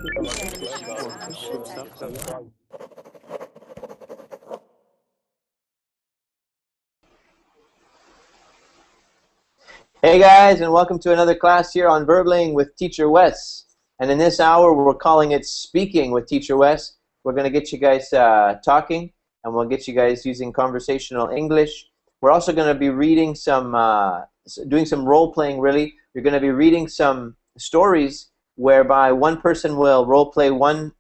Hey guys, and welcome to another class here on Verbling with Teacher Wes. And in this hour, we're calling it Speaking with Teacher Wes. We're going to get you guys talking, and we'll get you guys using conversational English. We're also going to be reading some, doing some role-playing, really. You're going to be reading some stories whereby one person will role-play one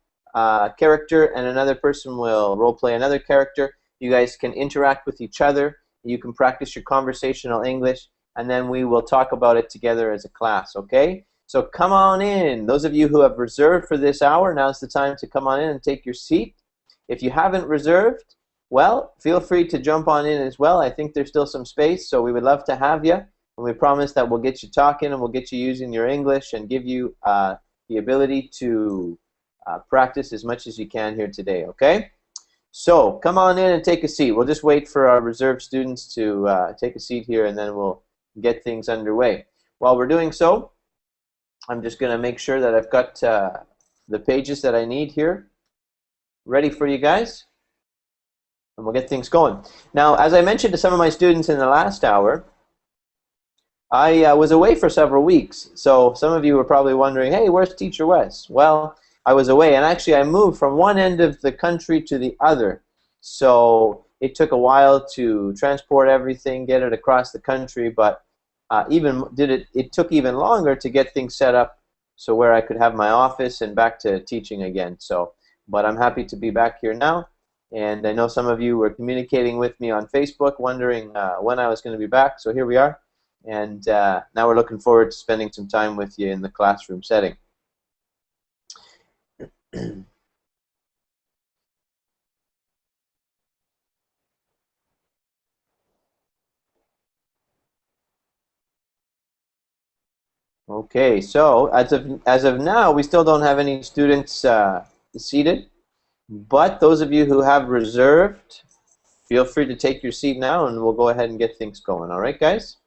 character and another person will role-play another character. You guys can interact with each other. You can practice your conversational English, and then we will talk about it together as a class, okay? So come on in. Those of you who have reserved for this hour, now's the time to come on in and take your seat. If you haven't reserved, well, feel free to jump on in as well. I think there's still some space, so we would love to have you. And we promise that we'll get you talking and we'll get you using your English and give you the ability to practice as much as you can here today, okay? So come on in and take a seat. We'll just wait for our reserved students to take a seat here, and then we'll get things underway. While we're doing so, I'm just going to make sure that I've got the pages that I need here ready for you guys, and we'll get things going. Now, as I mentioned to some of my students in the last hour, I was away for several weeks. So some of you were probably wondering, hey, where's Teacher Wes? Well, I was away, and actually I moved from one end of the country to the other. So it took a while to transport everything, get it across the country, but it took even longer to get things set up so where I could have my office and back to teaching again. So, but I'm happy to be back here now, and I know some of you were communicating with me on Facebook wondering when I was going to be back, so here we are, and now we're looking forward to spending some time with you in the classroom setting. Okay, so as of now, we still don't have any students seated, but those of you who have reserved, feel free to take your seat now, and we'll go ahead and get things going. All right, guys?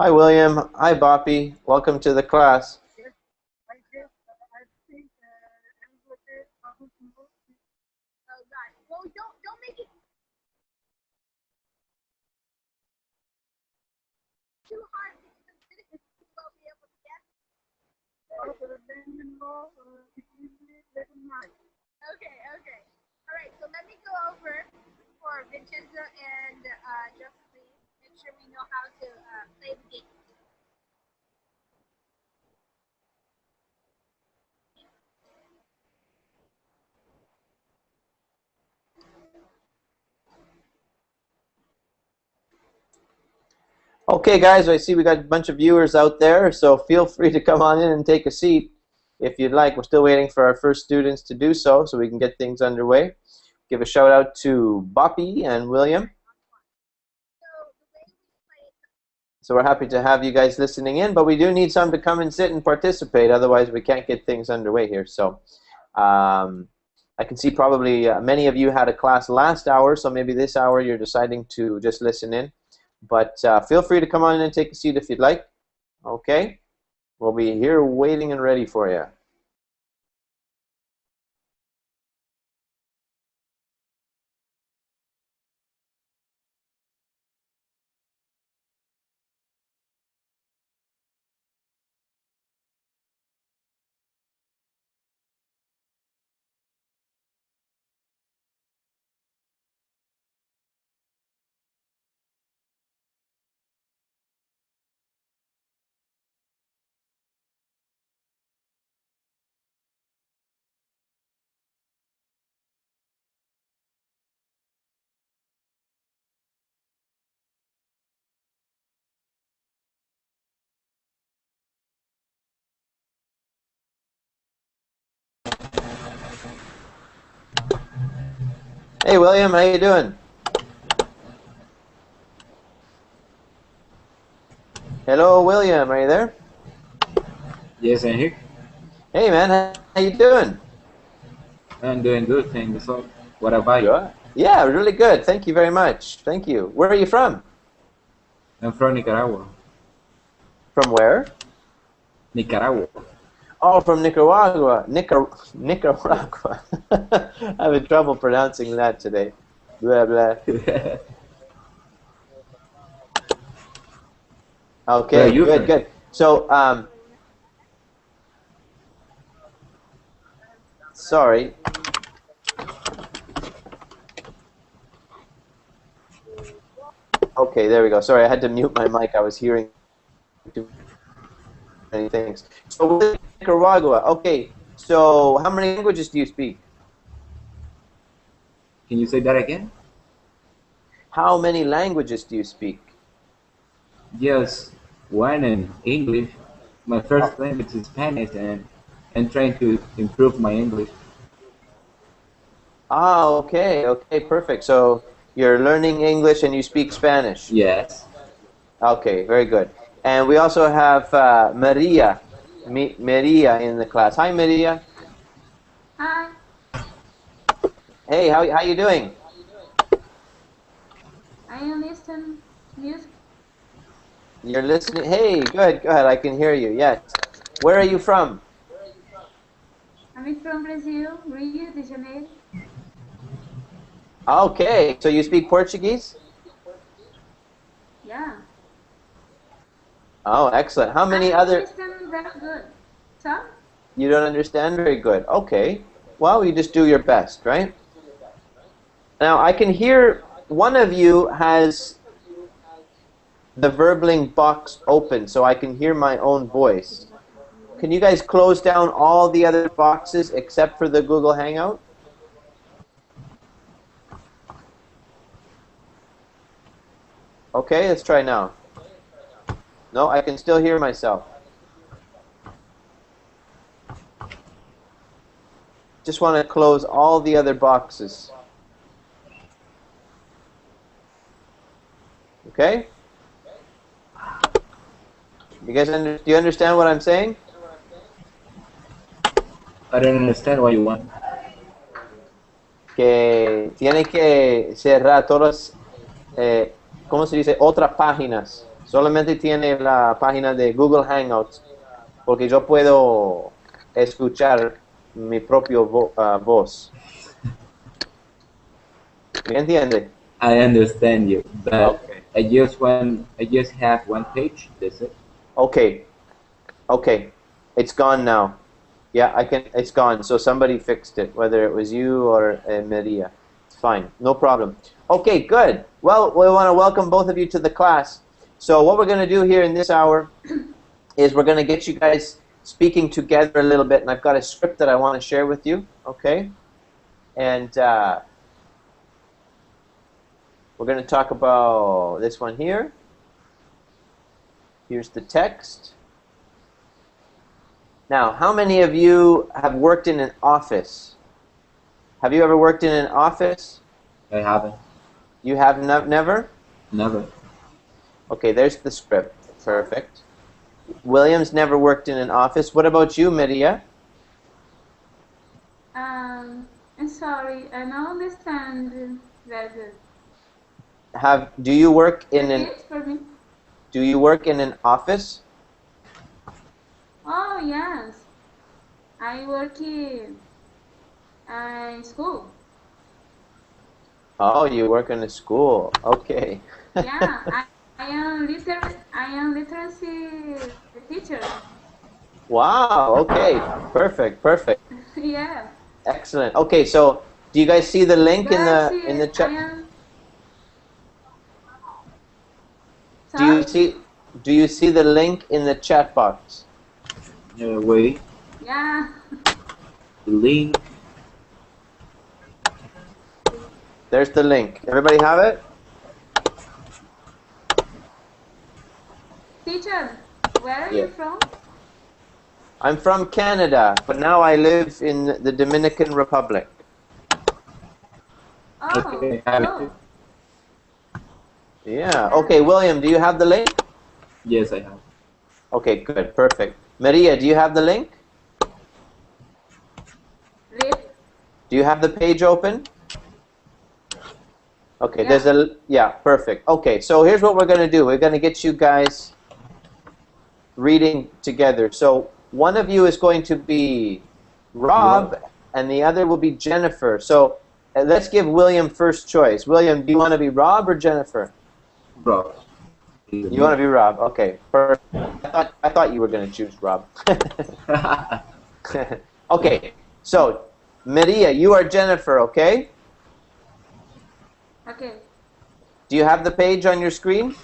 Hi, William. Hi, Boppy. Welcome to the class. Okay, guys, I see we got a bunch of viewers out there, so feel free to come on in and take a seat if you'd like. We're still waiting for our first students to do so we can get things underway. Give a shout out to Boppy and William. So we're happy to have you guys listening in, but we do need some to come and sit and participate. Otherwise, we can't get things underway here. So I can see probably many of you had a class last hour, so maybe this hour you're deciding to just listen in. But feel free to come on in and take a seat if you'd like. Okay? We'll be here waiting and ready for you. Hey, William, how you doing? Hello, William, are you there? Yes, I'm here. Hey, man, how you doing? I'm doing good, thank you. So, what about you? Good. Yeah, really good. Thank you very much. Thank you. Where are you from? I'm from Nicaragua. From where? Nicaragua. Oh, from Nicaragua. Yeah. Nicaragua. I'm having trouble pronouncing that today. Blah, blah. Where are Okay, you good, from? good. So, sorry. Okay, there we go. Sorry, I had to mute my mic. I was hearing too many things. So, Nicaragua. Okay, so how many languages do you speak? Can you say that again? How many languages do you speak? Yes, one in English. My Oh, first language is Spanish, and I'm trying to improve my English. okay, okay, perfect. So you're learning English and you speak Spanish. Yes. Okay, very good. And we also have Maria in the class. Hi, Maria. Hi, Hey, how you doing? I am listening music. You're listening. Hey, good, good. I can hear you. Yes. Where are you from? I'm from Brazil, Rio de Janeiro. Okay, so you speak Portuguese? Yeah, Oh, excellent. How I many don't other? understand very good. So, You don't understand very good. Okay. Well, you just do your best, right? Now, I can hear one of you has the Verbling box open, so I can hear my own voice. Can you guys close down all the other boxes except for the Google Hangout? Okay, let's try now. No, I can still hear myself. Just want to close all the other boxes. Okay? You guys do you understand what I'm saying? I don't understand what you want. Que tiene que cerrar todas, ¿cómo se dice? Otras páginas. Solamente tiene la página de Google Hangouts, porque yo puedo escuchar mi propio voz. ¿Me entiende? I understand you, but Okay. I just have one page. That's it. Okay. Okay. It's gone now. Yeah, it's gone. So somebody fixed it, whether it was you or Maria. It's fine. No problem. Okay, good. Well, we want to welcome both of you to the class. So what we're going to do here in this hour is we're going to get you guys speaking together a little bit, and I've got a script that I want to share with you, okay? And we're going to talk about this one here. Here's the text. Now, how many of you have worked in an office? Have you ever worked in an office? I haven't. You have never? Never. Okay, there's the script. Perfect. William's never worked in an office. What about you, Maria? I'm sorry, I don't understand very good. Do you work in an Repeat for me. Do you work in an office? Oh, yes. I work in school. Oh, you work in a school. Okay. Yeah, I am literacy teacher. Wow. Okay. Perfect. Perfect. Yeah, Excellent. Okay. So, do you guys see the link in but the I chat? am Do you sorry. see the link in the chat box? Wait, Yeah, the link. There's the link. Everybody have it? teacher. Where are Yeah. you from? I'm from Canada, but now I live in the Dominican Republic. Oh, Okay, I have it cool. too. Yeah. Yeah. Okay, William, do you have the link? Yes, I have. Okay, good. Perfect. Maria, do you have the link? Lip. Do you have the page open? Okay, Yeah. yeah, perfect. Okay, so here's what we're going to do. We're going to get you guys reading together. So one of you is going to be Rob, and the other will be Jennifer. So let's give William first choice. William, do you want to be Rob or Jennifer? Bro. You want to be Rob? Okay, perfect. I thought you were going to choose Rob. Okay, so Maria, you are Jennifer, okay? Okay. Do you have the page on your screen?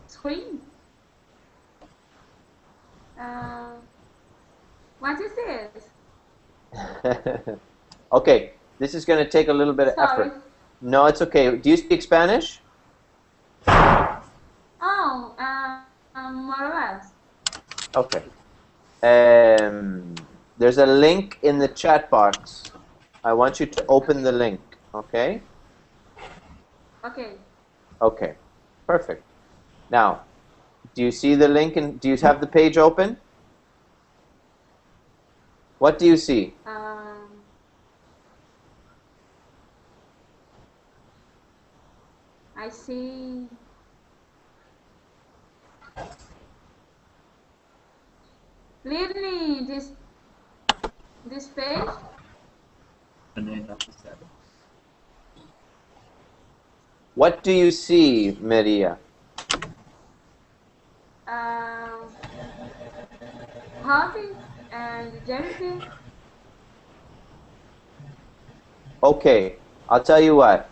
Screen. Uh, what is this? Okay, this is going to take a little bit of Sorry. effort. No, it's okay. Do you speak Spanish? Oh, more or less. Okay. There's a link in the chat box. I want you to open the link, okay? Okay. Okay, perfect. Now, do you see the link and do you have the page open? What do you see? I see. Lead me this page. And then after that. What do you see, Maria? Hobby and Jennifer. Okay, I'll tell you what.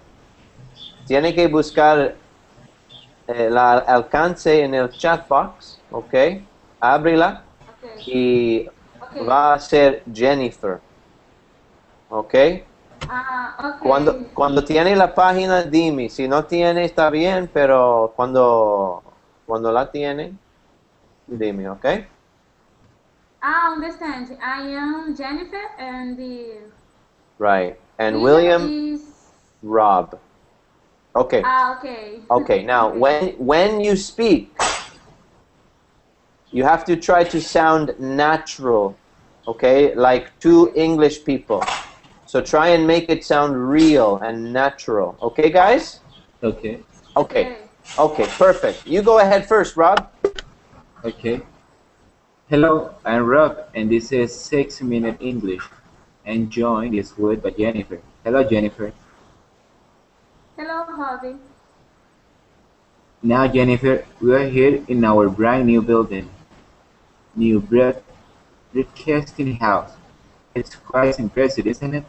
Tiene que buscar el alcance en el chat box, ok? Ábrela Okay. y Okay. va a ser Jennifer, ok? Okay. Cuando tiene la página, dime. Si no tiene, está bien, pero cuando la tiene, dime, ok? I understand. I am Jennifer and Right. And William William, is. Rob. Okay. Okay. Okay. Now, Okay. when you speak, you have to try to sound natural, okay? Like two English people. So try and make it sound real and natural. Okay, guys? Okay. Okay. Okay, perfect. You go ahead first, Rob. Okay. Hello, I'm Rob, and this is 6-Minute English. And joined this word by Jennifer. Hello, Jennifer. Hello, Hobby. Now, Jennifer, we are here in our brand new building. New broadcasting house. It's quite impressive, isn't it?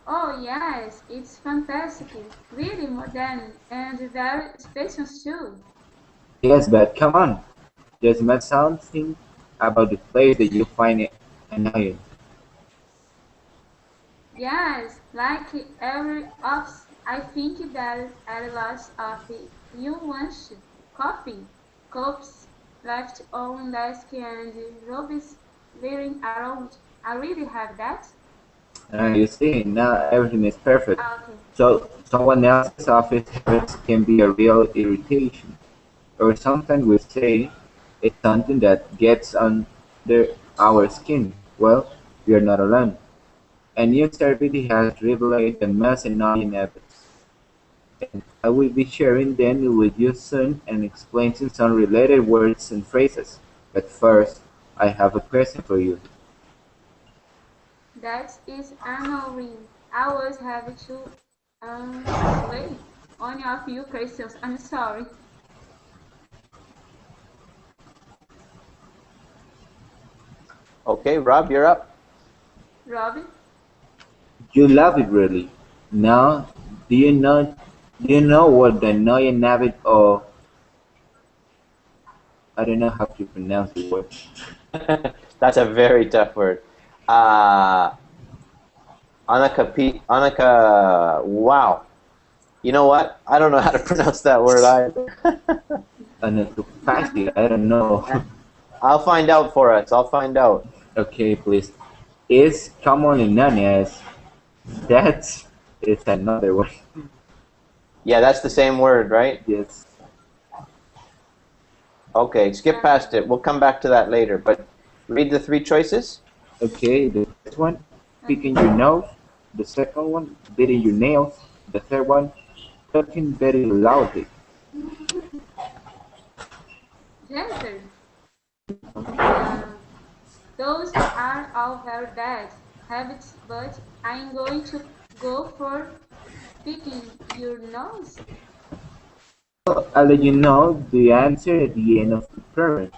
Oh, yes, it's fantastic. Really modern and very spacious too. Yes, but come on. There's not something about the place that you find it annoying. Yes, like every office, I think there are lots of unwashed coffee cups left on desk and robes laying around. I really have that. You see, not everything is perfect. Okay. So someone else's office habits can be a real irritation. Or sometimes we say it's something that gets under our skin. Well, we are not alone. A new survey has revealed the most annoying habits, and I will be sharing them with you soon and explaining some related words and phrases. But first, I have a question for you. That is annoying. I always have to wait on a few questions. I'm sorry. Okay, Rob, you're up. Robin, You love it really. Now, do you know what the annoying habit of I don't know how to pronounce the word. That's a very tough word. Uh, Anaka, wow. You know what? I don't know how to pronounce that word either. Anatopathy, I don't know. I'll find out for us. I'll find out. Okay, please. Is commonly known as that is another one. Yeah, that's the same word, right? Yes. Okay, skip past um, it. We'll come back to that later. But read the three choices. Okay, the first one, picking okay. your nose. The second one, biting your nails. The third one, talking very loudly. Jennifer, um, those are all very bad habits, but I'm going to go for picking your nose. Well, I'll let you know the answer at the end of the program.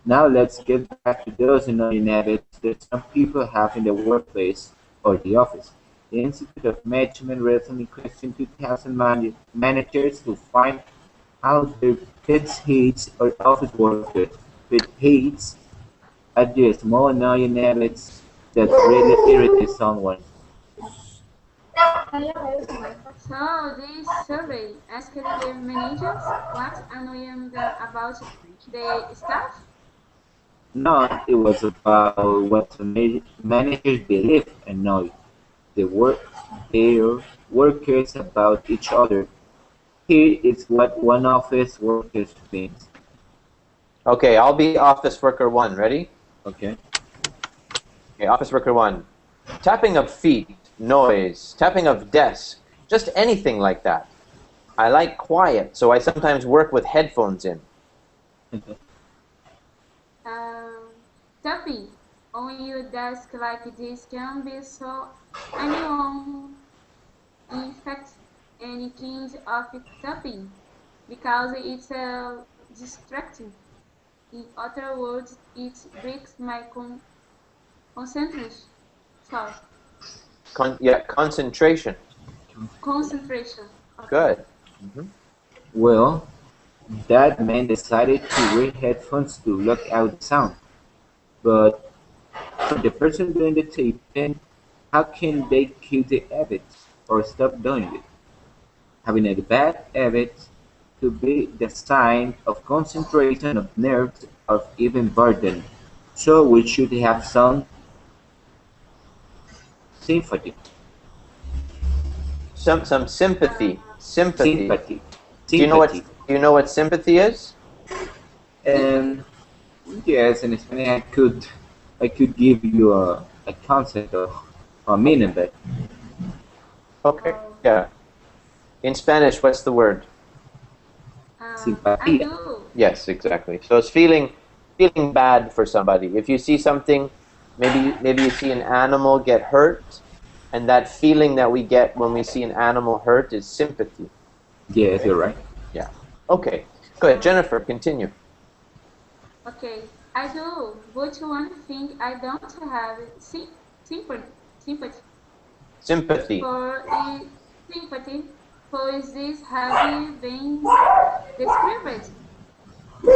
Now let's get back to those annoying habits that some people have in the workplace or the office. The Institute of Management recently questioned 2,000 managers to find out their pet hates or office workers' pet hates are the small annoying habits that really irritate someone. So this survey asked the managers what annoyed them about the staff. No, it was about what some managers believe annoy the work their workers about each other. Here is what one office worker thinks. Okay, I'll be office worker one. Ready? Okay. Okay, office worker one. Tapping of feet, noise, tapping of desk, just anything like that. I like quiet, so I sometimes work with headphones in. Tapping on your desk like this can be so anyone in fact any kind of tapping because it's distracting. In other words, it breaks my concentration. Sorry, Yeah, concentration. concentration. Okay. Good. Mhm. Well, that man decided to wear headphones to block out the sound. But for the person doing the taping, how can they kill the habit or stop doing it? Having a bad habit could be the sign of concentration of nerves or even burden. So we should have some sympathy. Some sympathy. Sympathy. Sympathy. Do you know what Sympathy. sympathy is? And yes, in Spanish I could give you a concept of a meaning, but Okay. Yeah. In Spanish, what's the word? I simpatía. do. Yes, exactly. So it's feeling bad for somebody. If you see something, maybe you see an animal get hurt, and that feeling that we get when we see an animal hurt is sympathy. Yes, you're right. Yeah. Okay. Go ahead, Jennifer. Continue. Okay, I do. But one thing I don't have sympathy, sympathy Sympathy. for is sympathy for is this having been described This.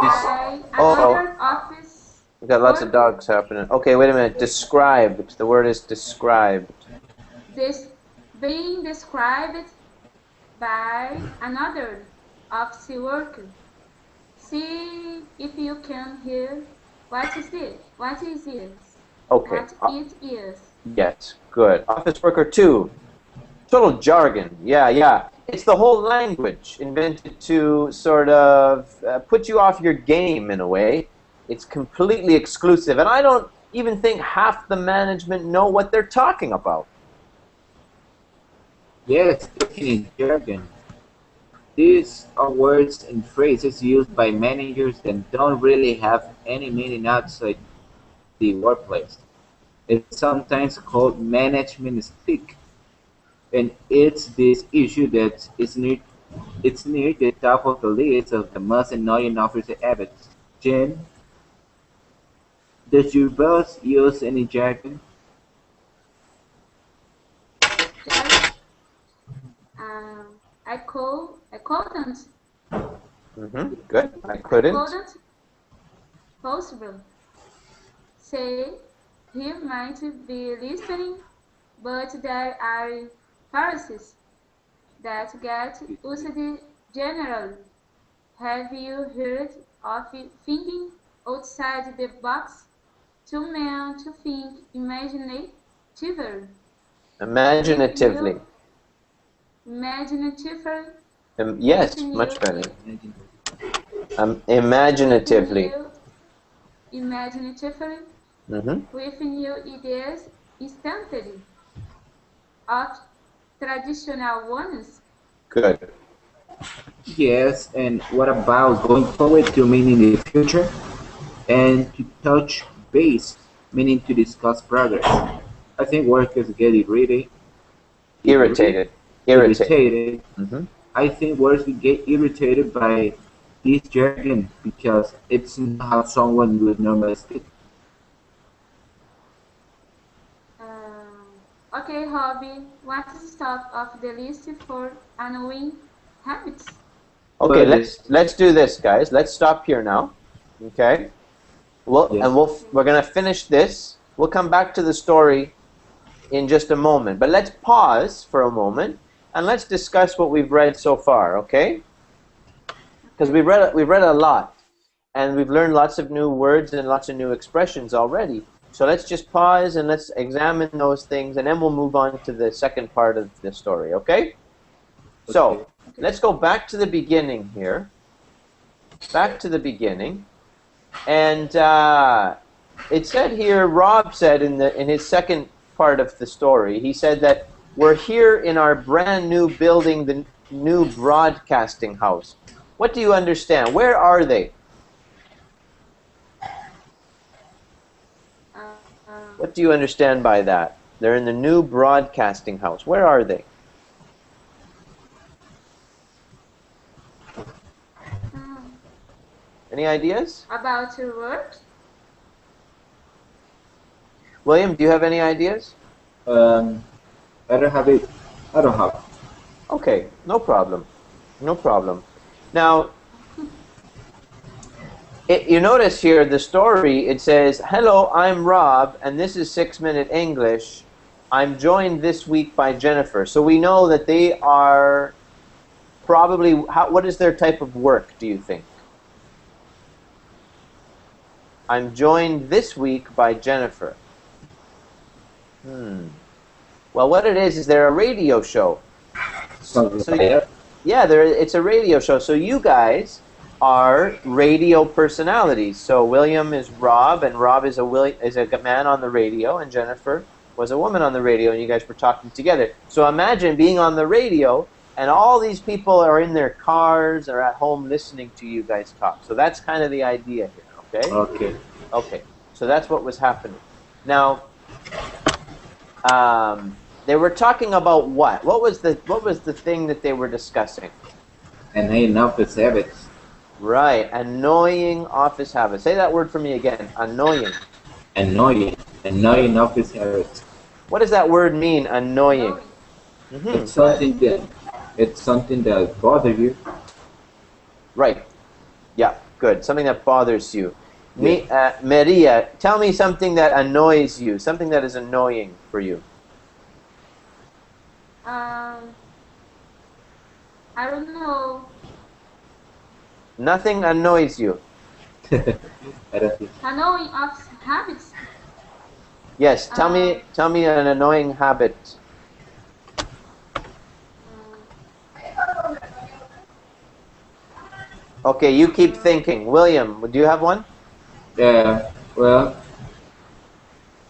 by Oh, another office we got lots of worker. dogs happening. Okay, wait a minute. Described. The word is described. This being described by another office worker. See if you can hear what is this? What is this? Okay. what it is. Yes, good. Office worker 2. Total jargon. Yeah, yeah. It's the whole language invented to sort of put you off your game in a way. It's completely exclusive. And I don't even think half the management know what they're talking about. Yes, definitely jargon. These are words and phrases used by managers that don't really have any meaning outside the workplace. It's sometimes called management speak, and it's this issue that it's near the top of the list of the most annoying officer habits. Jen, does your boss use any jargon? Jargon. I couldn't. Good. I I couldn't. couldn't possibly say he might be listening, but there are phrases that get used generally. Have you heard of thinking outside the box? Two men to think imaginatively. With Imaginatively. new imaginatively, with Yes, new much better. Imagine. with Imaginatively. new imaginatively, Hmm. with new ideas instantly of traditional ones. Good. Yes, and what about going forward to mean in the future? And to touch base, meaning to discuss progress. I think workers get Irritated. Irritated. irritated. Hmm. I think workers get irritated by this jargon because it's not how someone would normally speak. Okay, hobby. What is top of the list for annoying habits? Okay, Well, let's do this, guys. Let's stop here now. Okay. Well, yes, and we're gonna finish this. We'll come back to the story in just a moment. But let's pause for a moment and let's discuss what we've read so far. Okay? Because Okay. we've read a lot, and we've learned lots of new words and lots of new expressions already. So let's just pause and let's examine those things, and then we'll move on to the second part of the story. Okay? okay. So let's go back to the beginning here. Back to the beginning. And it said here, Rob said in his second part of the story, he said that we're here in our brand new building, the new broadcasting house. What do you understand? Where are they? Uh, uh, What do you understand by that? They're in the new broadcasting house. Where are they? um, Any ideas? about your work? William, do you have any ideas? Um, I don't have it. I don't have. Okay, no problem. No problem. Now, you notice here the story, it says, "Hello, I'm Rob, and this is 6 Minute English. I'm joined this week by Jennifer." So we know that they are probably, what is their type of work, do you think? I'm joined this week by Jennifer. Well, what it is they're a radio show. Something So, like that. yeah, it's a radio show. So you guys are radio personalities. So William is Rob, and Rob is a man on the radio, and Jennifer was a woman on the radio, and you guys were talking together. So imagine being on the radio, and all these people are in their cars or at home listening to you guys talk. So that's kind of the idea here, okay? Okay. Okay, so that's what was happening. Now, they were talking about what? What was the thing that they were discussing? And I enough with habits. Right, annoying office habits. Say that word for me again. Annoying. Annoying. Annoying office habits. What does that word mean? Annoying. Knowing. It's Go ahead. something that bothers you. Right. Yeah. Good. Something that bothers you. Yeah. Maria, tell me something that annoys you. Something that is annoying for you. Um, I don't know. Nothing annoys you. I don't think. Knowing of habits. Yes, tell me an annoying habit. Okay, you keep thinking. William, do you have one? Yeah, well,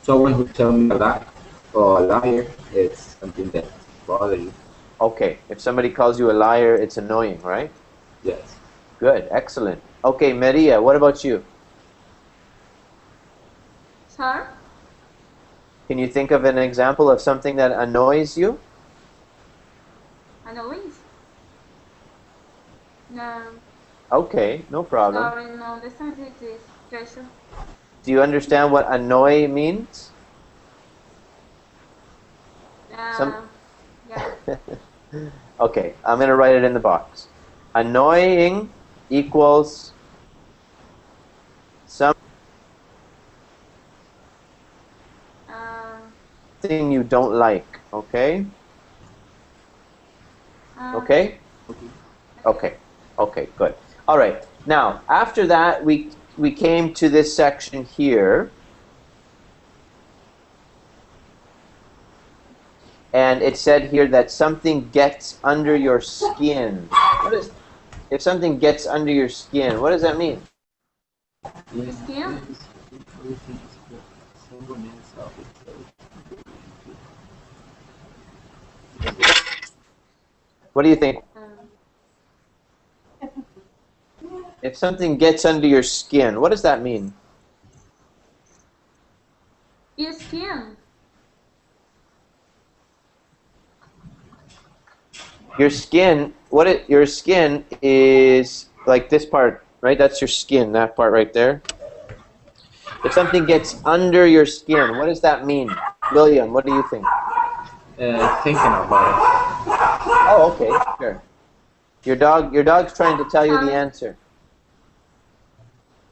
someone who tells me a lie or a liar, it's something that bothers you. Okay, if somebody calls you a liar, it's annoying, right? Yes. Good, excellent. Okay, Maria, what about you? Sorry? Can you think of an example of something that annoys you? Annoyance? No. Okay, no problem. Sorry, no understand this question. Do you understand what annoy means? Yeah. Okay, I'm going to write it in the box. Annoying equals something you don't like, okay? Okay? Okay. Okay, good. All right. Now, after that, we came to this section here. And it said here that something gets under your skin. What is, if something gets under your skin, what does that mean? Skin? What do you think? If something gets under your skin, what does that mean? Your skin. Your skin, your skin is like this part, right? That's your skin, that part right there. If something gets under your skin, what does that mean? William, what do you think? Thinking about it. Oh, okay, sure. Your dog's trying to tell you the answer.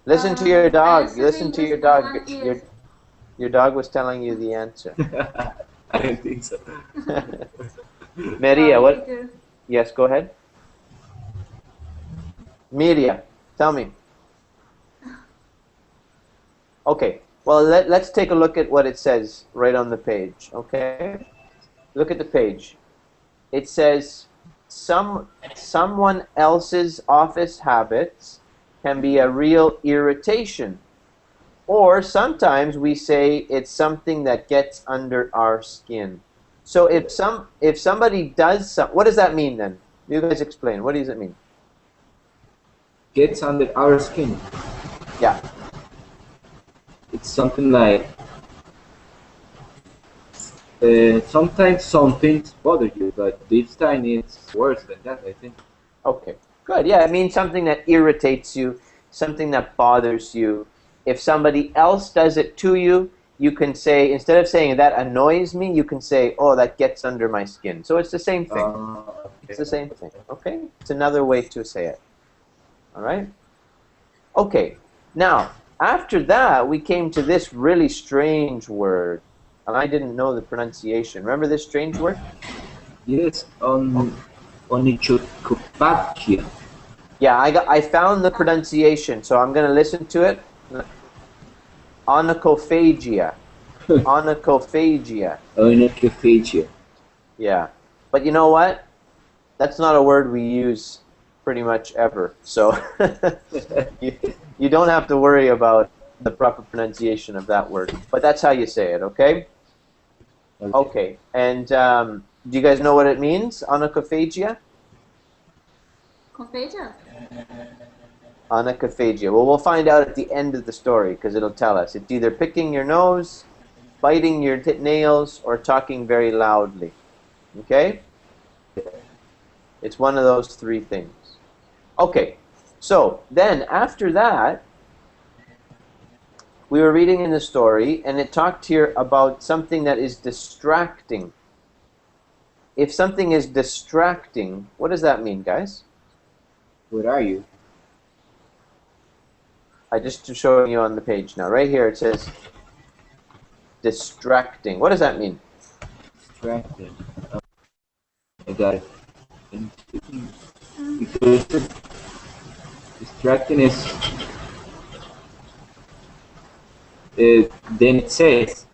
Listen to your dog. Listen to your dog. Your dog was telling you the answer. I didn't think so. Maria, what? Yes, go ahead. Maria, tell me. Okay, well, let's take a look at what it says right on the page, okay? Look at the page. It says, someone else's office habits can be a real irritation. Or sometimes we say it's something that gets under our skin. So if somebody does what does that mean then? You guys explain. What does it mean? Gets under our skin. Yeah. It's something like sometimes some things bother you, but this time it's worse than that, I think. Okay, good. Yeah, it means something that irritates you, something that bothers you. If somebody else does it to you, you can say, instead of saying that annoys me, you can say, oh, that gets under my skin. So it's the same thing. Okay. It's the same thing, okay? It's another way to say it. All right? Okay, now, after that, we came to this really strange word. And I didn't know the pronunciation. Remember this strange word? Yes, onichokupakia. Yeah, I found the pronunciation, so I'm going to listen to it. Onychophagia. Onychophagia. Onychophagia. Yeah. But you know what? That's not a word we use pretty much ever. So you don't have to worry about the proper pronunciation of that word. But that's how you say it, okay? Okay. And do you guys know what it means, onychophagia? Contagion? Onychophagia. Well, we'll find out at the end of the story because it'll tell us. It's either picking your nose, biting your nails, or talking very loudly. Okay? It's one of those three things. Okay. So then after that, we were reading in the story, and it talked here about something that is distracting. If something is distracting, what does that mean, guys? Where are you? I just showing you on the page now. Right here it says distracting. What does that mean? Distracting. I got it. Because distracting is then it says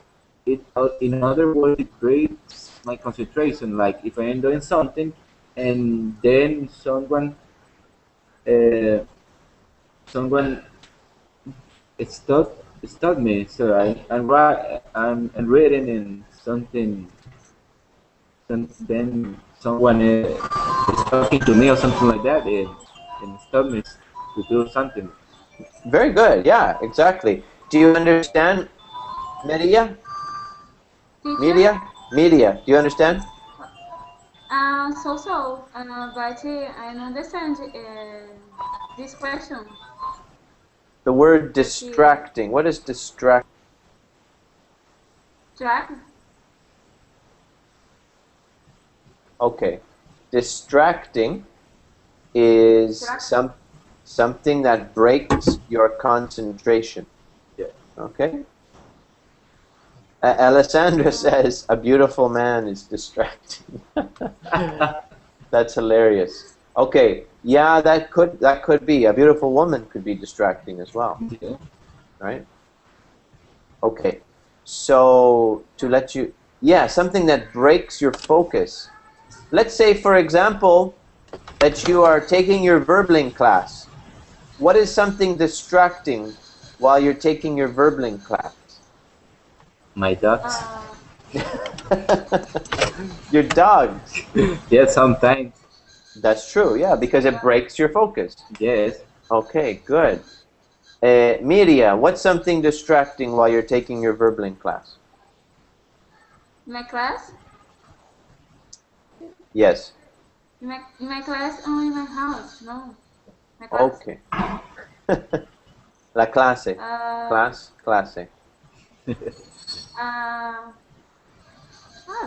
in other words, it breaks my concentration. Like if I am doing something, and then uh, someone stop me. So I'm reading in something. Then someone is talking to me or something like that, and stop me to do something. Very good. Yeah, exactly. Do you understand, Media? Teacher? Media? Media. Do you understand? But I don't understand this question. The word Porque distracting. What is distract? track, Okay. Distracting is track. something that breaks your concentration. Yeah. Okay? Alessandra Uh, says a beautiful man is distracting. That's hilarious. Okay, yeah, that could be. A beautiful woman could be distracting as well, Yeah. right? Okay. So to let you yeah, something that breaks your focus. Let's say for example that you are taking your verbling class. What is something distracting while you're taking your verbling class? My dogs. uh, Your dogs. Yes, sometimes. That's true, yeah, because it yeah. breaks your focus. Yes. Okay, good. Miria, what's something distracting while you're taking your verbling class? My class? Yes. In my class or in my house? No, my class. Okay. La clase. Uh, Class, clase. uh,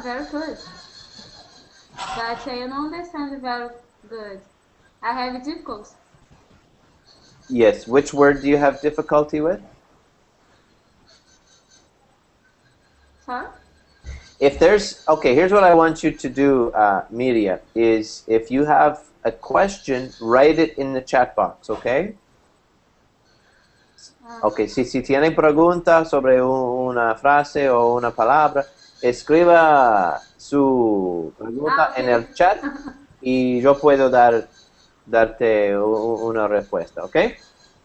very good. But I don't understand very good. I have difficulties. Yes. Which word do you have difficulty with? Sorry? If there's, okay, here's what I want you to do, Miria, is if you have a question, write it in the chat box, okay? Ok, si tiene pregunta sobre una frase o una palabra, escriba su pregunta en Okay. el chat y yo puedo darte una respuesta, ¿ok?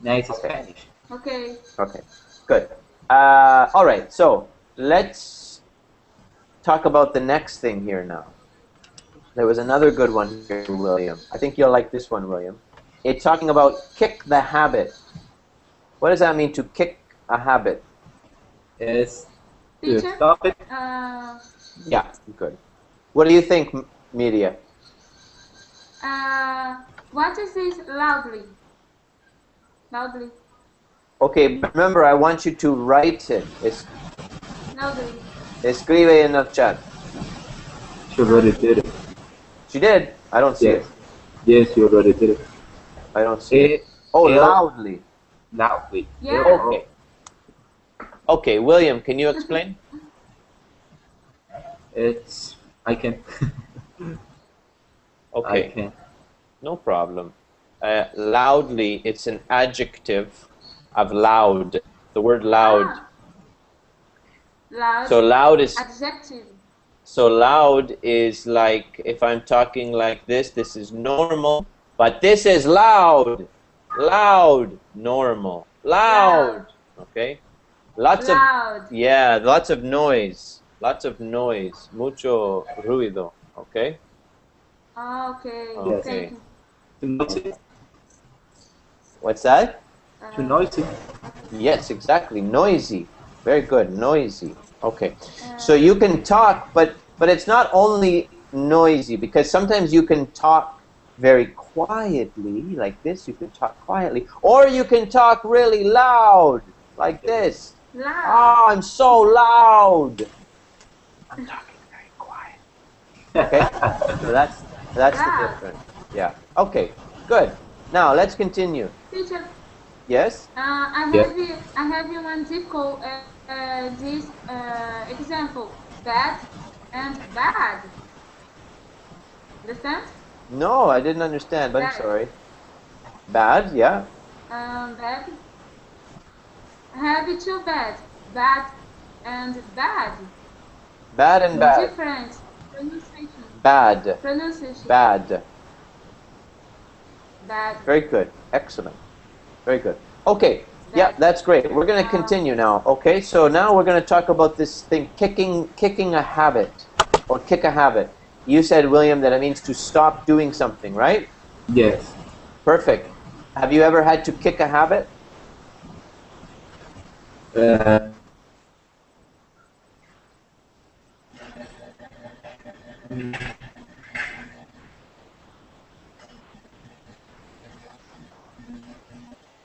Nice Okay, Spanish. Okay. okay, good. All right, so let's talk about the next thing here now. There was another good one here, William. I think you'll like this one, William. It's talking about kick the habit. What does that mean to kick a habit? Yes. To Teacher? stop it. Uh, Yeah, good. What do you think, Media? what is this loudly? Loudly. Okay, but remember, I want you to write it. Loudly. Escribe en el chat. She already did it. She did. I don't see Yes. it. Yes, you already did it. I don't see it. Oh, loudly. Loudly. Yeah. Okay. Okay, William, can you explain? It's. I can. I Okay, can. no problem. Loudly, it's an adjective of loud. The word loud. Ah, loud. So loud is Adjective. so loud is like if I'm talking like this is normal, but this is loud. Loud, normal. Loud. Okay? Lots of Loud. yeah, lots of noise. Lots of noise. Mucho ruido. Okay? Okay. Yes. Thank Okay. you. Too noisy. What's that? Too noisy. Yes, exactly. Noisy. Very good. Noisy. Okay. So Uh, you can talk, but it's not only noisy because sometimes you can talk very quietly like this. You can talk quietly, or you can talk really loud like this. loud. Oh, I'm so loud. I'm talking very quiet. Okay. So that's the Loud. difference. Yeah. Okay. Good. Now let's continue. Teacher, Yes. Yeah. I have you one difficult this example. Bad and bad. Understand? No, I didn't understand. But I'm Bad. sorry. Bad. Yeah. Bad. I have two bad. Bad and bad. Bad and bad. Different pronunciation. Bad. Pronunciation. Bad. Bad. Very good. Excellent. Very good. Okay. Yeah, Bad. that's great. We're going to continue now. Okay, so now we're going to talk about this thing, kicking a habit, or kick a habit. You said, William, that it means to stop doing something, right? Yes. Perfect. Have you ever had to kick a habit?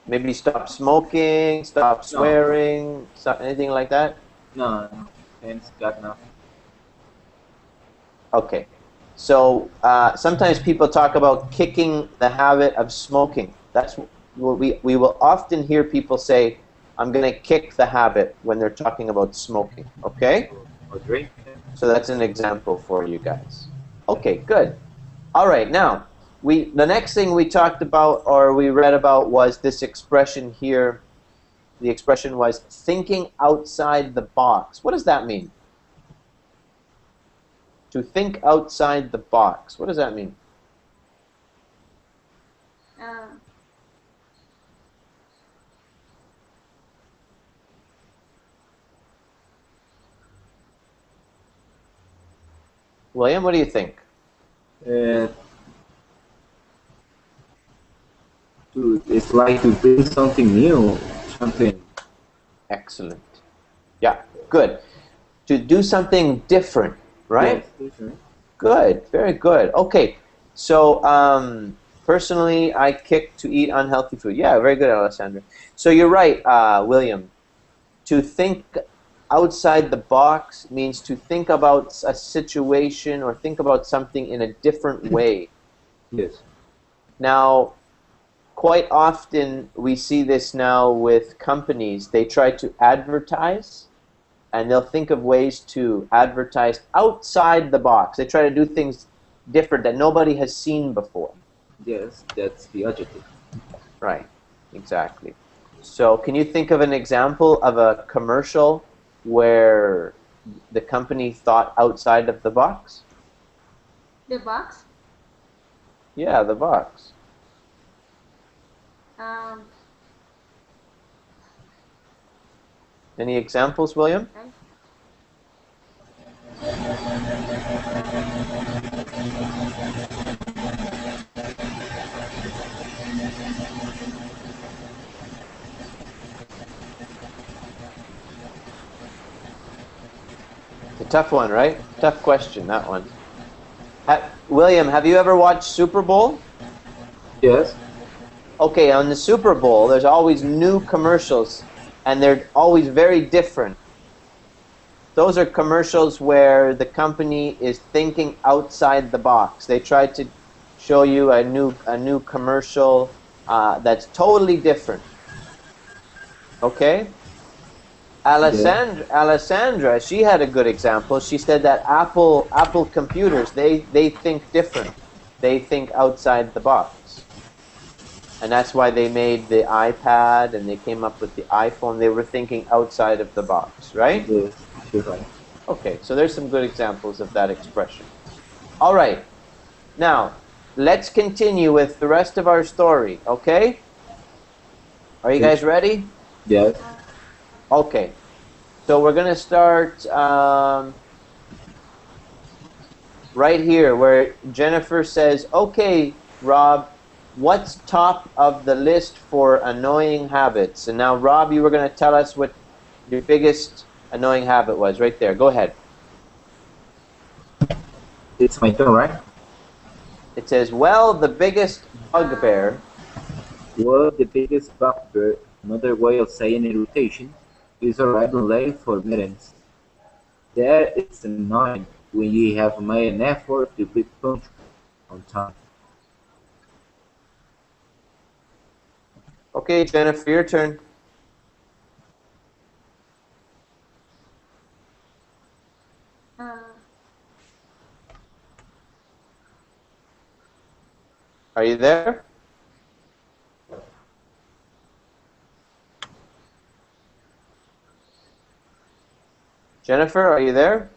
Maybe stop smoking, stop swearing, anything like that? No. Thanks God, no. Okay. So sometimes people talk about kicking the habit of smoking. That's what we will often hear people say, I'm going to kick the habit when they're talking about smoking. Okay? Or drink. So that's an example for you guys. Okay, good. All right, now, the next thing we talked about or we read about was this expression here. The expression was thinking outside the box. What does that mean? To think outside the box. What does that mean? William, what do you think? It's like to bring something new, something. Excellent. Yeah, good. To do something different, right? Yes, different. Good, very good. Okay, so personally, I kick to eat unhealthy food. Yeah, very good, Alessandra. So you're right, William. To think outside the box means to think about a situation or think about something in a different way. Yes. Now, quite often we see this now with companies. They try to advertise, and they'll think of ways to advertise outside the box. They try to do things different that nobody has seen before. Yes, that's the adjective. Right, exactly. So can you think of an example of a commercial where the company thought outside of the box? The box. Yeah, the box. Any examples, William? Okay. It's a tough one, right? Tough question, that one. William, have you ever watched Super Bowl? Yes. Okay, on the Super Bowl, there's always new commercials, and they're always very different. Those are commercials where the company is thinking outside the box. They try to show you a new commercial that's totally different. Okay? Alessandra, she had a good example. She said that Apple computers, they think different. They think outside the box. And that's why they made the iPad and they came up with the iPhone. They were thinking outside of the box, right? Yes, you're right. Okay, so there's some good examples of that expression. All right. Now, let's continue with the rest of our story, okay? Are you guys ready? Yes. Okay. So we're going to start right here where Jennifer says, okay, Rob, what's top of the list for annoying habits? And now, Rob, you were going to tell us what your biggest annoying habit was. Right there. Go ahead. It's my turn, right? It says, well, the biggest bugbear. Well, the biggest bugbear, another way of saying irritation, is arriving late for meetings. There it's annoying when you have made an effort to be punctual on time. Okay, Jennifer, your turn. Are you there? Jennifer, are you there?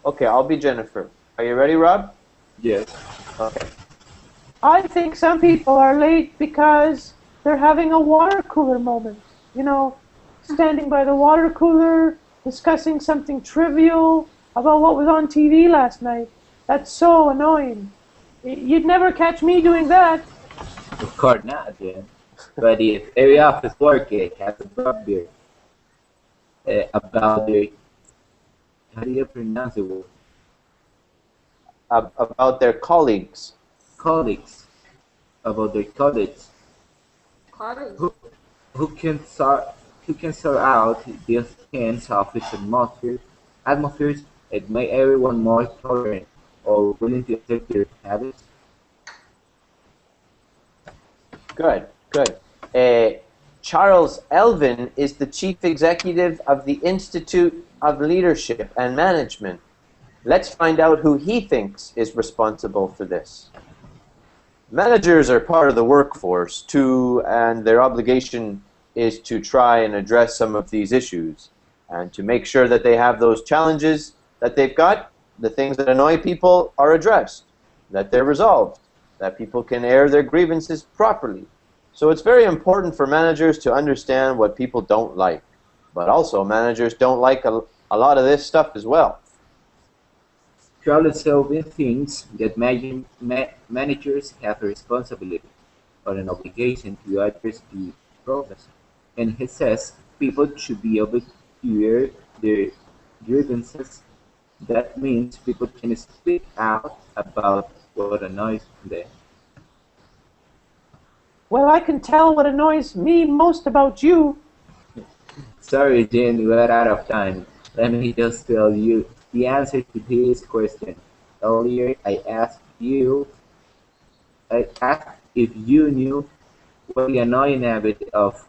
Okay, I'll be Jennifer. Are you ready, Rob? Yes. Okay. I think some people are late because they're having a water cooler moment. You know, standing by the water cooler, discussing something trivial about what was on TV last night. That's so annoying. You'd never catch me doing that. Of course not, Jen. But if every office worker has a bugbear about their, how do you pronounce it? About their colleagues. Colleagues, about their colleagues, College. who, who can sort out this tense office atmospheres and make everyone more tolerant or willing to accept their habits? Good, good. Charles Elvin is the chief executive of the Institute of Leadership and Management. Let's find out who he thinks is responsible for this. Managers are part of the workforce too, and their obligation is to try and address some of these issues and to make sure that they have those challenges that they've got, the things that annoy people are addressed, that they're resolved, that people can air their grievances properly. So it's very important for managers to understand what people don't like, but also managers don't like a lot of this stuff as well. Charles Kelvin thinks that managers have a responsibility or an obligation to address the problems, and he says people should be able to air their grievances. That means people can speak out about what annoys them. Well, I can tell what annoys me most about you. Sorry, Jane, we're out of time. Let me just tell you the answer to this question. Earlier, I asked if you knew what the annoying habit of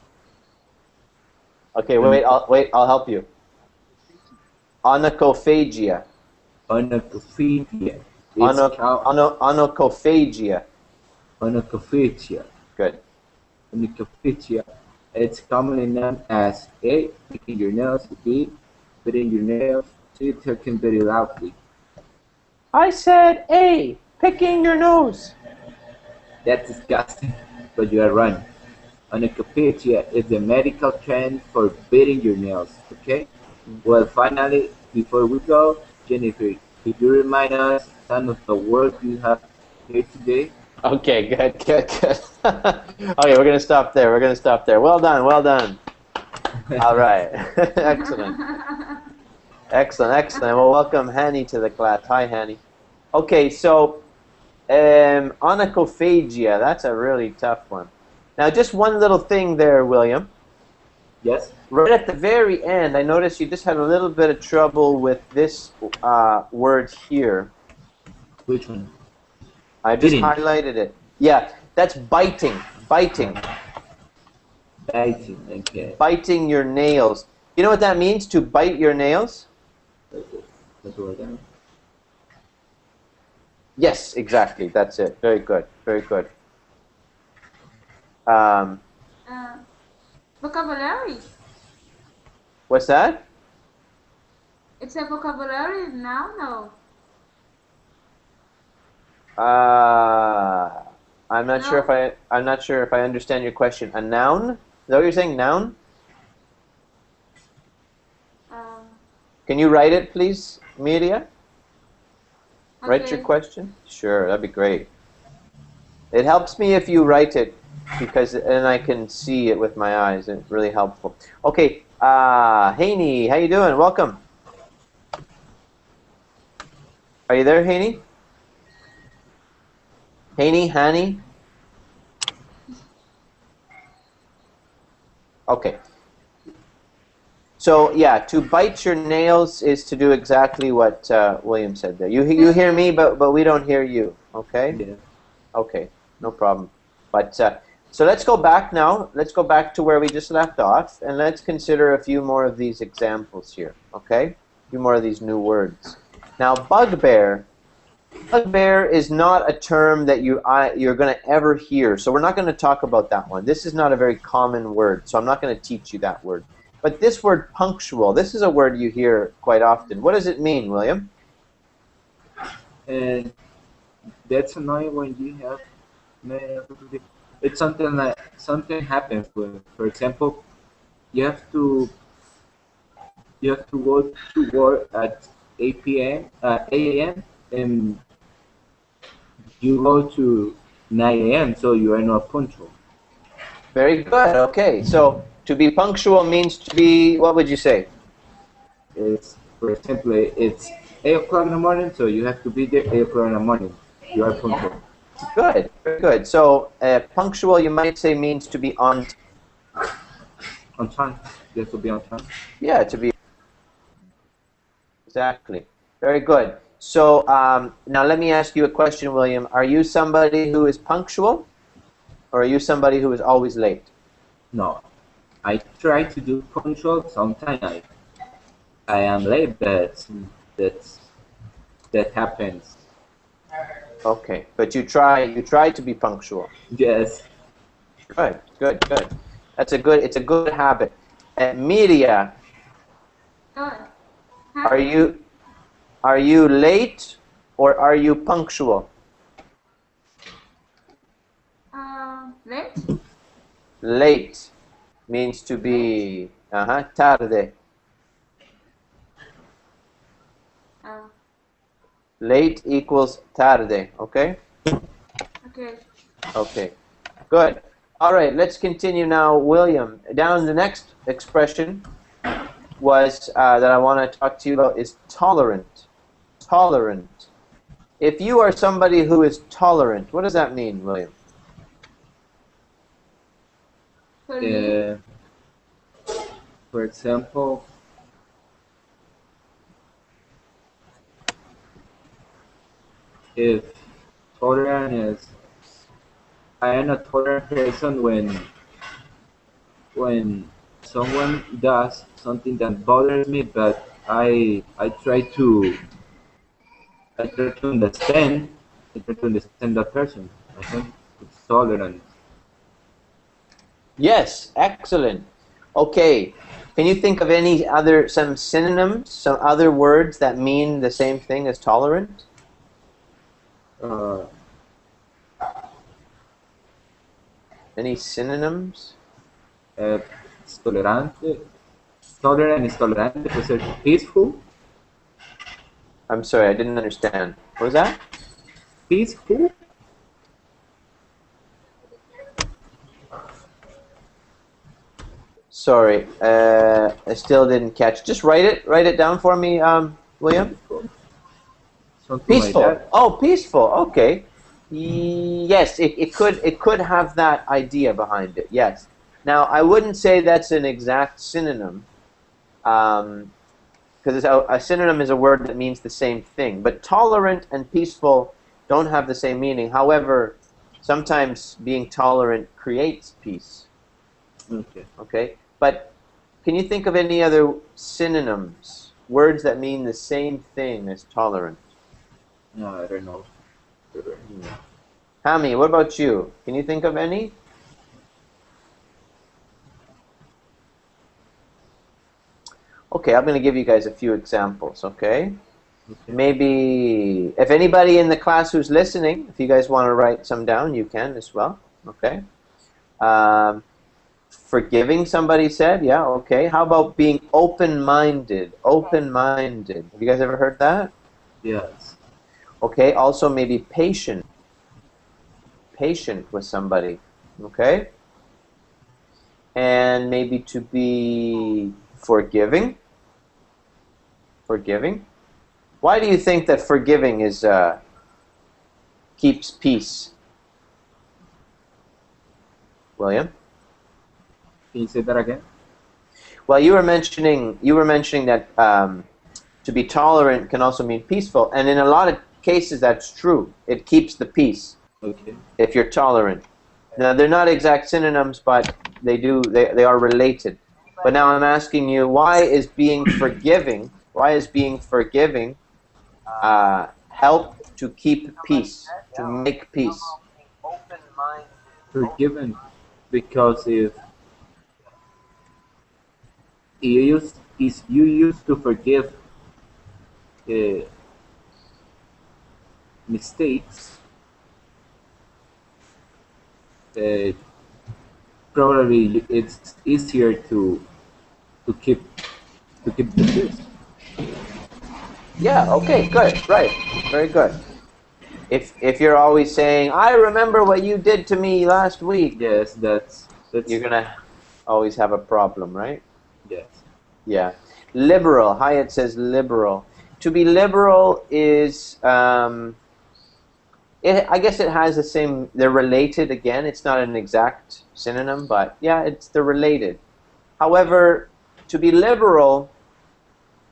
Okay, I'll help you. Onocophagia. onocophagia. Onocophagia. Onocophagia. Good. Onocophagia. It's commonly known as A, picking your nose, B, biting your nails, C, talking very loudly. I said A, picking your nose. That's disgusting, but you are wrong. Onocophagia is the medical term for biting your nails, okay? Well, finally, before we go, Jennifer, could you remind us some of the work you have here today? Okay, good. Okay, we're going to stop there. Well done, well done. All right. Excellent. Excellent. Well, welcome Hanny to the class. Hi, Hanny. Okay, so onocophagia, that's a really tough one. Now, just one little thing there, William. Yes? Right at the very end, I noticed you just had a little bit of trouble with this word here. Which one? I just Biting. highlighted it. Yeah, that's biting. Biting. Biting, okay. Biting your nails. You know what that means, to bite your nails? That's what I Yes, exactly. That's it. Very good. Very good. Vocabulary. What's that? It's a vocabulary now, no? I'm not No. sure if I understand your question. A noun? Is that what you're saying? Noun? Can you write it, please, Media? Write your Okay. question? Sure, that'd be great. It helps me if you write it, because then I can see it with my eyes. It's really helpful. Okay, Haney, how you doing? Welcome. Are you there, Haney? Haney? Okay. So yeah, to bite your nails is to do exactly what William said there. You hear me, but we don't hear you. Okay. Yeah. Okay. No problem. But so let's go back now. Let's go back to where we just left off, and let's consider a few more of these examples here. Okay. A few more of these new words. Now, bugbear. Bugbear is not a term that you're going to ever hear. So we're not going to talk about that one. This is not a very common word, so I'm not going to teach you that word. But this word punctual, this is a word you hear quite often. What does it mean, William? And that's annoying when you have it's something like something happens with, for example, you have to go to work at 8 p.m. 8 a.m. and you go to 9 a.m. so you are not punctual. Very good. Okay, so to be punctual means to be, what would you say? It's, for example, it's 8 o'clock in the morning, so you have to be there 8 o'clock in the morning. You are punctual. Good, very good. So punctual, you might say, means to be on time. On time. You have to be on time. Yeah, to be. Exactly. Very good. So now let me ask you a question, William. Are you somebody who is punctual, or are you somebody who is always late? No. I try to do punctual. Sometimes I am late, but that happens. Okay, but you try to be punctual. Yes. Good, good, good. It's a good habit. Media, Good. are you late or are you punctual? Late? Late means to be tarde. Late equals tarde, okay? Okay. Okay, good. All right, let's continue now, William. Down the next expression was that I want to talk to you about is tolerant. Tolerant. If you are somebody who is tolerant, what does that mean, William? For me, For example, if tolerant is, I am a tolerant person when someone does something that bothers me, but I try to understand that person. I think it's tolerant. Yes, excellent. Okay, can you think of some synonyms, some other words that mean the same thing as tolerant? Uh, Any synonyms? es tolerante. Tolerant is tolerante, puede ser peaceful. I'm sorry, I didn't understand. What was that? Peaceful. Sorry, I still didn't catch. Just write it down for me, William. Something like Peaceful. that. Oh, peaceful. Okay. Yes, it could have that idea behind it. Yes. Now, I wouldn't say that's an exact synonym, because a synonym is a word that means the same thing. But tolerant and peaceful don't have the same meaning. However, sometimes being tolerant creates peace. Okay. Okay. But can you think of any other synonyms, words that mean the same thing as tolerant? No, I don't know. Hami, what about you? Can you think of any? Okay, I'm going to give you guys a few examples, okay? Maybe, if anybody in the class who's listening, if you guys want to write some down, you can as well, okay? Forgiving, somebody said, yeah, okay. How about being open-minded? Open-minded. Have you guys ever heard that? Yes. Okay, also maybe patient. Patient with somebody, okay? And maybe to be forgiving. Forgiving. Why do you think that forgiving is keeps peace? William? Can you say that again? Well, you were mentioning that to be tolerant can also mean peaceful, and in a lot of cases that's true. It keeps the peace. Okay. If you're tolerant. Now they're not exact synonyms, but they are related. But now I'm asking you, why is being forgiving help to keep peace, to make peace? Forgiven, because You used to forgive uh, mistakes, uh, probably it's easier to keep the peace. Yeah, okay, good, right, very good. If you're always saying, I remember what you did to me last week, Yes, you're that's gonna always have a problem, right? yes. Yeah. Liberal. Hyatt says liberal. To be liberal is, I guess it has the same, they're related again. It's not an exact synonym, but yeah, they're related. However, to be liberal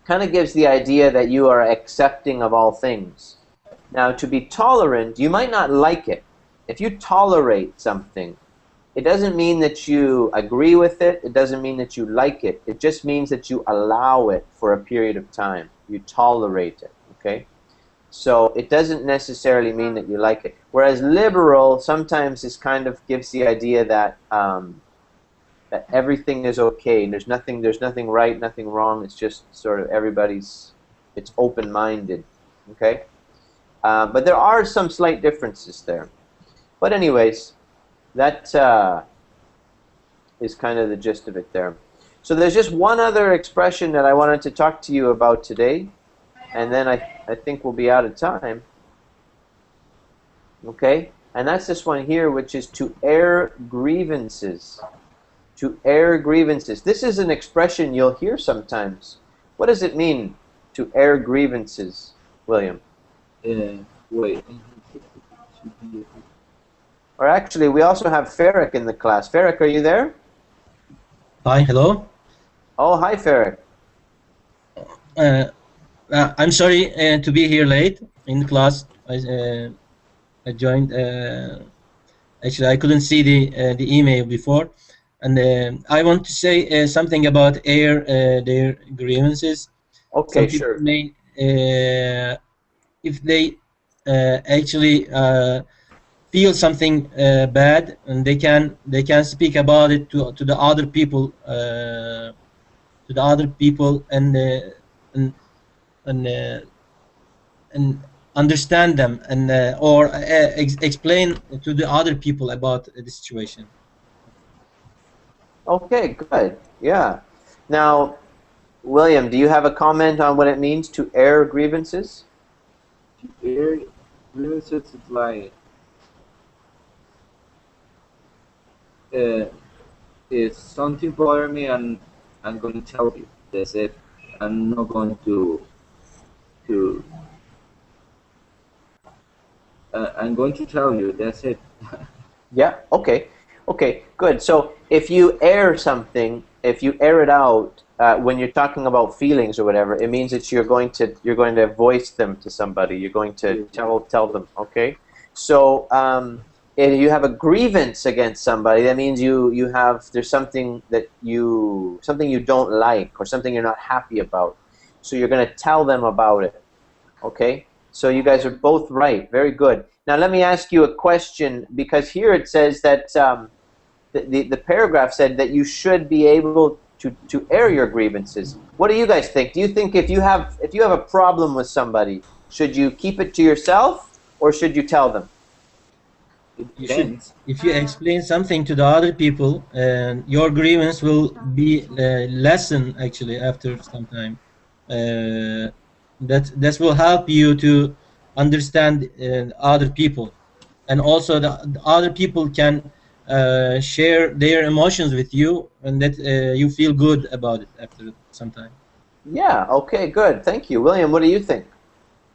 kind of gives the idea that you are accepting of all things. Now, to be tolerant, you might not like it. If you tolerate something, it doesn't mean that you agree with it. It doesn't mean that you like it. It just means that you allow it for a period of time. You tolerate it, okay? So it doesn't necessarily mean that you like it. Whereas liberal sometimes is kind of gives the idea that that everything is okay. There's nothing right, nothing wrong. It's just sort of it's open-minded, okay? But there are some slight differences there. But anyways, that is kind of the gist of it there. So there's just one other expression that I wanted to talk to you about today, and then I think we'll be out of time. Okay? And that's this one here, which is to air grievances. To air grievances. This is an expression you'll hear sometimes. What does it mean to air grievances, William? Wait. Or actually, we also have Farrick in the class. Farrick, are you there? Hi, hello. Oh, hi, Farrick. I'm sorry to be here late in class. I joined. Actually, I couldn't see the email before, and I want to say something about their grievances. Okay, Some people sure. may, if they actually feel something bad, and they can speak about it to the other people. To the other people and and uh, and understand them and or explain to the other people about the situation. Okay, good. Yeah. Now, William, do you have a comment on what it means to air grievances? Air grievances is like uh, if something bothers me, and I'm going to tell you. That's it. I'm not going to I'm going to tell you. That's it. Yeah. Okay. Okay. Good. So if you air something, if you air it out when you're talking about feelings or whatever, it means that you're going to voice them to somebody. You're going to tell them. Okay. So if you have a grievance against somebody, that means there's something something you don't like or something you're not happy about. So you're going to tell them about it. Okay. So you guys are both right. Very good. Now let me ask you a question, because here it says that the paragraph said that you should be able to air your grievances. What do you guys think? Do you think if you have a problem with somebody, should you keep it to yourself or should you tell them? It You should, depends. if you explain something to the other people, and your grievance will be lessened actually after some time. That will help you to understand other people, and also the other people can share their emotions with you, and that you feel good about it after some time. Yeah. Okay. Good. Thank you, William. What do you think?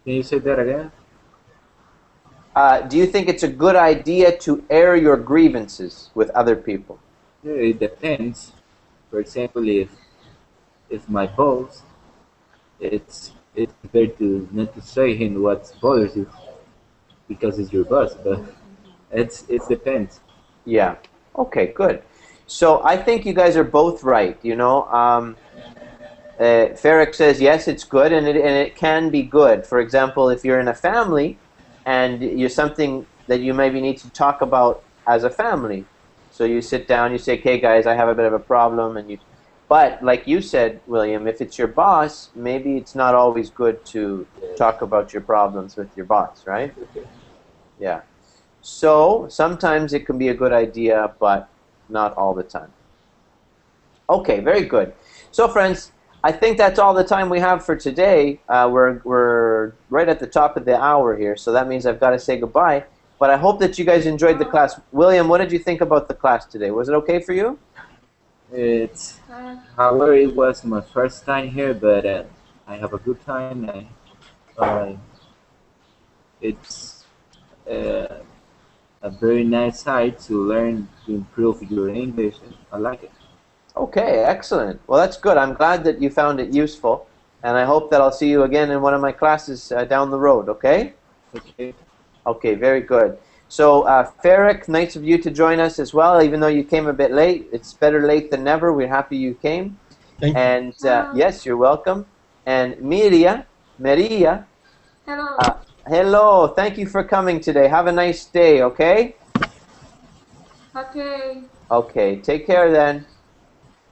Can you say that again? Do you think it's a good idea to air your grievances with other people? Yeah, it depends. For example, if my boss, it's better to not to say him what bothers you because it's your boss, but it depends. Yeah. Okay. Good. So I think you guys are both right. Farrick says yes, it's good, and it can be good. For example, if you're in a family, and you're something that you maybe need to talk about as a family, so you sit down, you say, "Okay, guys, I have a bit of a problem," and But like you said, William, if it's your boss, maybe it's not always good to talk about your problems with your boss, right? Yeah. So sometimes it can be a good idea, but not all the time. Okay, very good. So friends, I think that's all the time we have for today. We're right at the top of the hour here, so that means I've got to say goodbye. But I hope that you guys enjoyed the class. William, what did you think about the class today? Was it okay for you? It's, however, it was my first time here, but I have a good time. Uh, it's uh, a very nice side to learn to improve your English. I like it. Okay, excellent. Well, that's good. I'm glad that you found it useful, and I hope that I'll see you again in one of my classes down the road, okay? Okay. Okay, very good. So, Farrick, nice of you to join us as well, even though you came a bit late. It's better late than never. We're happy you came. Thank you. And yes, you're welcome. And Maria, Hello. hello. Thank you for coming today. Have a nice day, okay? Okay. Okay, take care then.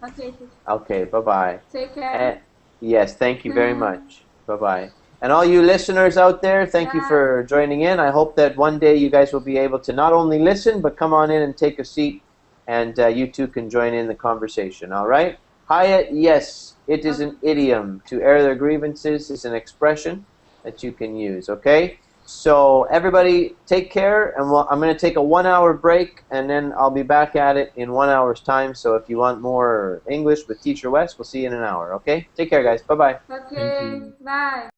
Okay. Okay, bye-bye. Take care. And, yes, thank you very much. Bye-bye. And all you listeners out there, thank you for joining in. I hope that one day you guys will be able to not only listen, but come on in and take a seat, and you too can join in the conversation, all right? Hyatt, yes, it is an idiom. To air their grievances is an expression that you can use, okay? So everybody take care, and I'm going to take a 1-hour break, and then I'll be back at it in 1 hour's time. So if you want more English with Teacher Wes, we'll see you in an hour, okay? Take care, guys. Bye-bye. Okay. Bye.